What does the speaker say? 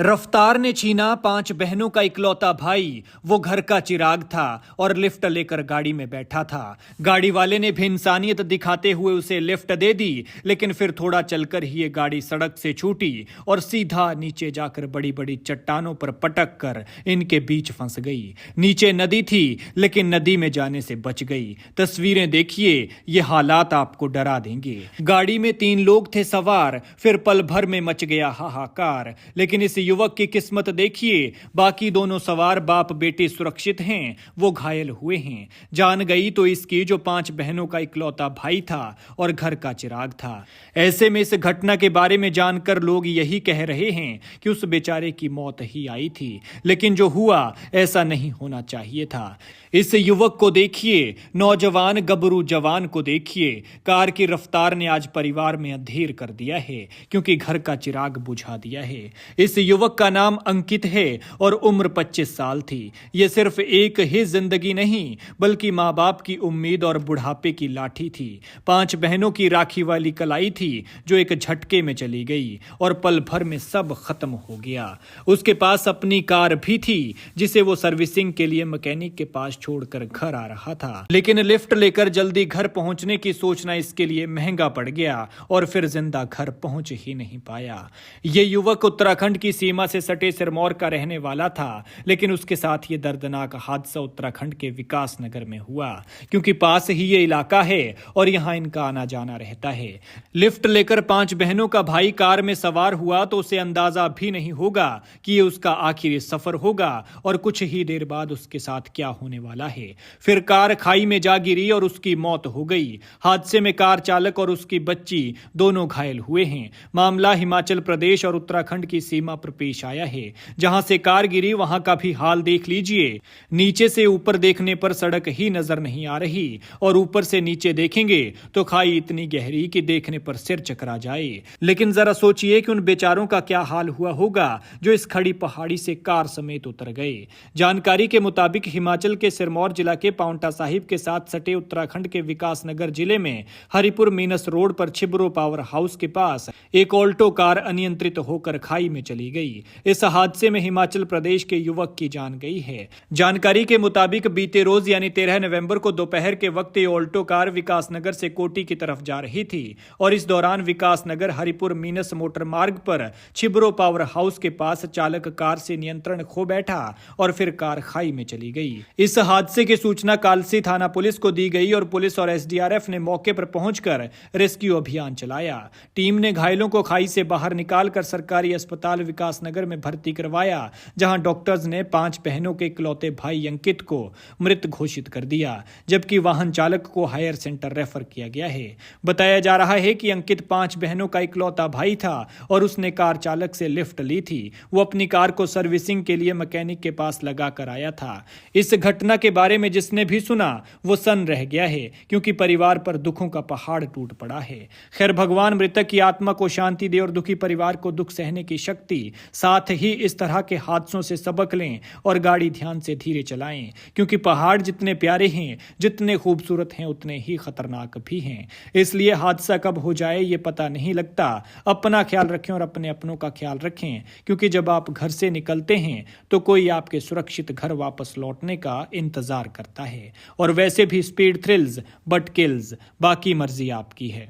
रफ्तार ने छीना 5 बहनों का इकलौता भाई। वो घर का चिराग था और लिफ्ट लेकर गाड़ी में बैठा था। गाड़ी वाले ने भी इंसानियत दिखाते हुए उसे लिफ्ट दे दी, लेकिन फिर थोड़ा चलकर ही ये गाड़ी सड़क से छूटी और सीधा नीचे जाकर बड़ी बड़ी चट्टानों पर पटक कर इनके बीच फंस गई। नीचे नदी थी, लेकिन नदी में जाने से बच गई। तस्वीरें देखिए, ये हालात आपको डरा देंगे। गाड़ी में 3 लोग थे सवार, फिर पल भर में मच गया हाहाकार। लेकिन इस युवक की किस्मत देखिए, बाकी दोनों सवार बाप बेटे सुरक्षित हैं, वो घायल हुए हैं। जान गई तो इसकी जो 5 बहनों का इकलौता भाई था और घर का चिराग था। ऐसे में इस घटना के बारे में जानकर लोग यही कह रहे हैं कि उस बेचारे की मौत ही आई थी, लेकिन जो हुआ ऐसा नहीं होना चाहिए था। इस युवक को देखिए, नौजवान गबरू जवान को देखिए। कार की रफ्तार ने आज परिवार में अंधेर कर दिया है, क्योंकि घर का चिराग बुझा दिया है। इस युवक का नाम अंकित है और उम्र 25 साल थी। यह सिर्फ एक ही जिंदगी नहीं, बल्कि माँ बाप की उम्मीद और बुढ़ापे की लाठी थी। 5 बहनों की राखी वाली कलाई थी, जो एक झटके में चली गई और पल भर में सब खत्म हो गया। उसके पास अपनी कार भी थी, जिसे वो सर्विसिंग के लिए मैकेनिक के पास छोड़कर घर आ रहा था, लेकिन लिफ्ट लेकर जल्दी घर पहुंचने की सोचना इसके लिए महंगा पड़ गया और फिर जिंदा घर पहुंच ही नहीं पाया। ये युवक उत्तराखंड की सीमा से सटे सिरमौर का रहने वाला था, लेकिन उसके साथ ये दर्दनाक हादसा उत्तराखंड के विकास नगर में हुआ, क्योंकि पास ही ये इलाका है और यहां इनका आना जाना रहता है। लिफ्ट लेकर 5 बहनों का भाई कार में सवार हुआ तो उसे अंदाजा भी नहीं होगा कि ये उसका आखिरी सफर होगा और कुछ ही देर बाद उसके साथ क्या होने वाला है। फिर कार खाई में जा गिरी और उसकी मौत हो गई। हादसे में कार चालक और उसकी बच्ची दोनों घायल हुए हैं। मामला हिमाचल प्रदेश और उत्तराखंड की सीमा पर पेश आया है। जहां से कार गिरी वहां का भी हाल देख लीजिए। नीचे से ऊपर देखने पर सड़क ही नजर नहीं आ रही और ऊपर से नीचे देखेंगे तो खाई इतनी गहरी कि देखने पर सिर चकरा जाए। लेकिन जरा सोचिए कि उन बेचारों का क्या हाल हुआ होगा जो इस खड़ी पहाड़ी से कार समेत उतर गए। जानकारी के मुताबिक हिमाचल के सिरमौर जिला के पांवटा साहिब के साथ सटे उत्तराखंड के विकास नगर जिले में हरिपुर मीनस रोड पर छिब्रो पावर हाउस के पास एक ऑल्टो कार अनियंत्रित होकर खाई में चली गई। इस हादसे में हिमाचल प्रदेश के युवक की जान गई है। जानकारी के मुताबिक बीते रोज यानी 13 नवंबर को दोपहर के वक्त ये ऑल्टो कार विकास नगर से कोटी की तरफ जा रही थी और इस दौरान विकास नगर हरिपुर मीनस मोटर मार्ग पर छिब्रो पावर हाउस के पास चालक कार से नियंत्रण खो बैठा और फिर कार खाई में चली गई। इस हादसे की सूचना कालसी थाना पुलिस को दी गई और पुलिस और एसडीआरएफ ने मौके पर पहुंचकर रेस्क्यू अभियान चलाया। टीम ने घायलों को खाई से बाहर निकालकर सरकारी अस्पताल विकास नगर में भर्ती करवाया, जहां डॉक्टर्स ने 5 बहनों के इकलौते भाई अंकित को मृत घोषित कर दिया, जबकि वाहन चालक को हायर सेंटर रेफर किया गया है। बताया जा रहा है कि अंकित 5 बहनों का इकलौता भाई था और उसने कार चालक से लिफ्ट ली थी। वो अपनी कार को सर्विसिंग के लिए मैकेनिक के पास लगा कर आया था। इस घटना के बारे में जिसने भी सुना वो सन्न रह गया है, क्योंकि परिवार पर दुखों का पहाड़ टूट पड़ा है। खैर, भगवान मृतक की आत्मा को शांति दे और दुखी परिवार को दुख सहने की शक्ति, साथ ही इस तरह के हादसों से सबक लें और गाड़ी ध्यान से धीरे चलाएं, क्योंकि पहाड़ जितने प्यारे हैं, जितने खूबसूरत हैं, उतने ही खतरनाक भी हैं। इसलिए हादसा कब हो जाए ये पता नहीं लगता। अपना ख्याल रखें और अपने अपनों का ख्याल रखें, क्योंकि जब आप घर से निकलते हैं तो कोई आपके सुरक्षित घर वापस लौटने का इंतजार करता है। और वैसे भी स्पीड थ्रिल्स बट किल्स, बाकी मर्जी आपकी है।